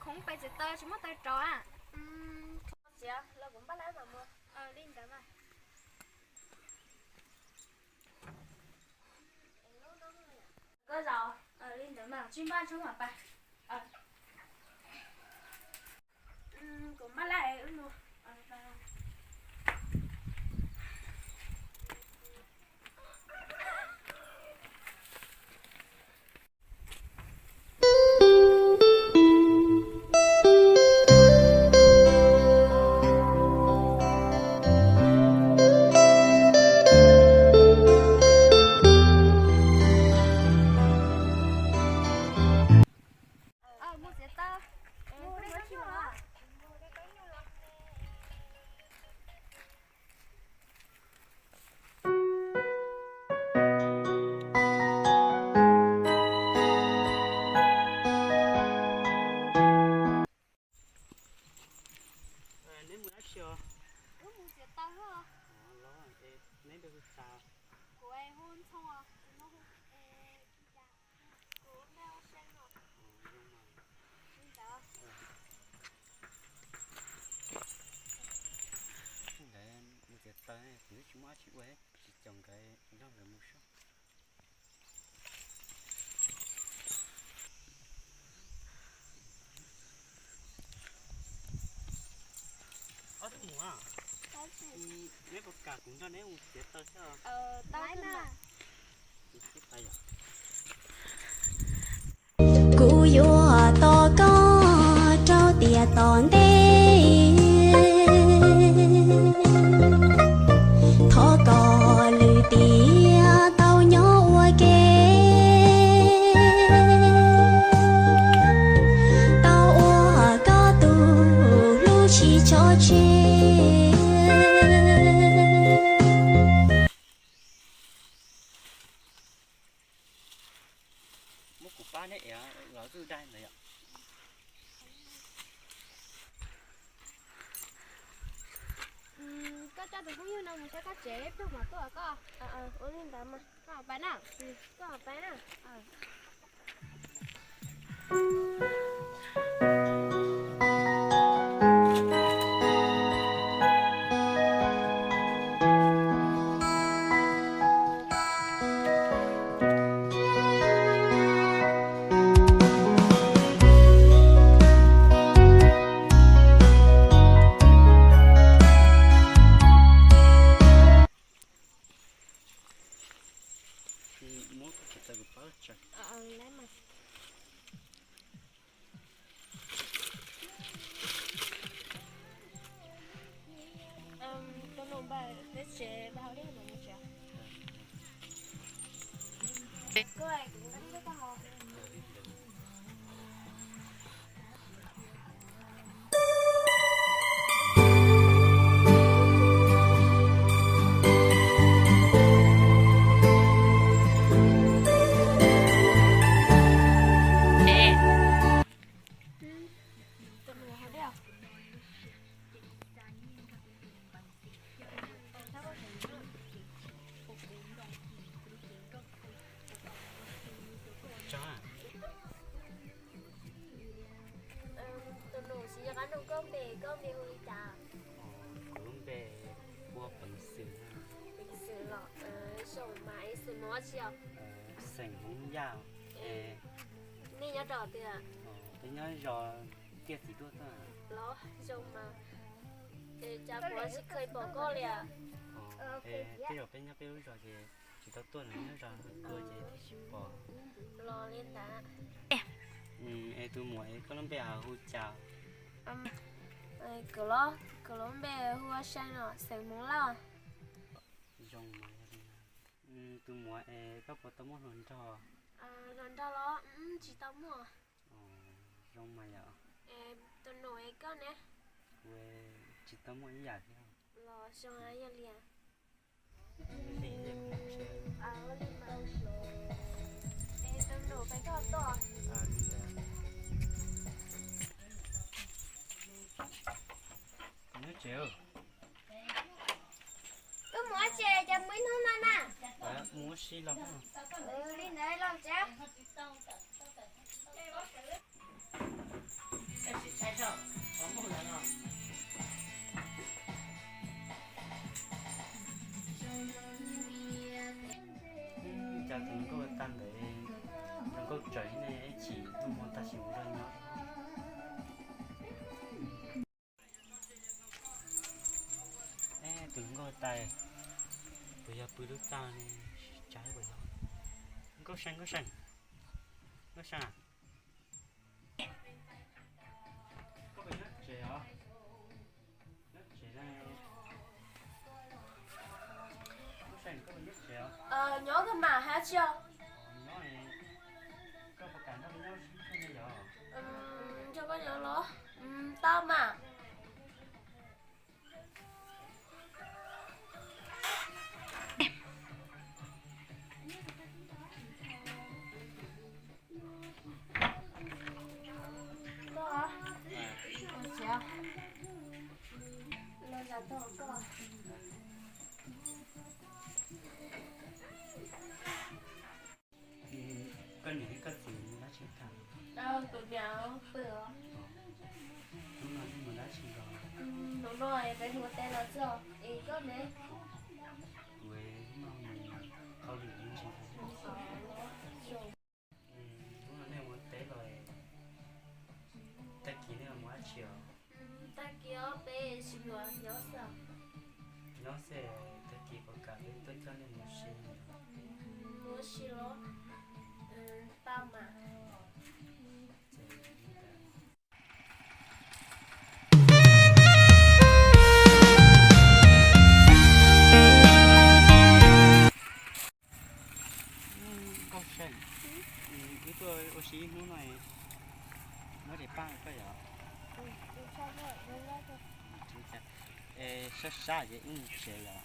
không phải chỉ tơ chỉ mất tơ trò à. Chị à, là cũng bắt lấy mà mua. Linh tớ mà. Có rồi. Linh tớ mà chuyên ban xuống mà bà. Cũng bắt lại luôn. Mua giấy tờ. Mua đây có chịu à? Nếu mua áp chưa? Mua giấy tờ hả? Nó nếu được sao? Của em hôn xong à? Nó hôn của mèo xanh rồi. Linh tớ. Để mua cái tay này nếu chúng ta chịu ấy chỉ trồng cái nó về mua số. Ở đâu mua à? Nếu có cả cũng cho nếu một cái tay sao? Tao mà. Cái tay à? cú yo to có trâu tìa tòn đê thọ cò lư tìa tao nhỏ ua kê tao ua có tu lu chi cho chê Một củ ba này à, nó từ đây này ạ. Có cho tụi cũng như nào mình sẽ có chế đâu mà có uống lên tắm mà có bán nào có bán nào Một cái tay của bác chắc. lấy mà tôi nộp bài để chế bao đi mà mua chế cô ấy cũng đánh với con Cho à? Tôi nổ xí cho cán đồng cơm về hồi chả. Cũng về mua bánh sứ. Bình sử lọ, sổ máy, sử nó chiều. Sành không giàu. Nên nhớ trò thì à. Thế nhớ rồi kia thì tốt à? Nó dùng mà cha bố chỉ khơi bỏ cô lìa. Thế rồi bên nhà bên rồi thì chỉ tao tuần nhớ rồi cười thì chịu bỏ. Lo lên đá. Tôi muốn có lắm bé hú chào. Cửa lo bè hua xanh rồi, sành món lao. Rong mà tôi muốn có bộ tao muốn hôn trò. Lần đó lo, chỉ tao mua. Rong mà ạ. Tôi nổi có nè. Quê chỉ tao muốn giả theo. Lo xong ai giờ liền. Đi để cũng chơi. Lên mà. Tôi nổi phải có to. Đi để. Nhớ chiều. Tôi muốn chè cho mấy hôm nay nè. Mua xí lắm. Lên đấy lo chè. 跳，王木人啊。giờ tụi có tan để tụi có chơi này chỉ không muốn ta chịu rồi nhá. Tụi có tay bây giờ bữa lúc ta này trái bây giờ có xanh có xanh à có phải nước chè hả nước chè này có xanh có phải nước chè hả nhớ cái mà hả chưa? nó này có phải cả nó với nhau không bây giờ Cho có nhớ nó. Tao mà. Lên là tôi có. có những cái gì nó chỉ thẳng Đâu, tụi nhỏ bữa. đúng rồi nhưng mà đã chỉ rồi Đúng rồi, vậy thì tên là chưa? Ý có đấy. với mong mình câu điểm những gì đúng là nếu muốn tế rồi ta kỹ nếu mà chiều Ta kia bé xin lỗi nhớ sao? nó sẽ ta kỹ có cả với tôi cho nên một xin Nhớ xin lỗi. Tao mà. câu sen cái tôi oxy nó này nó để ba cái gì chính xác sát sát vậy sẽ là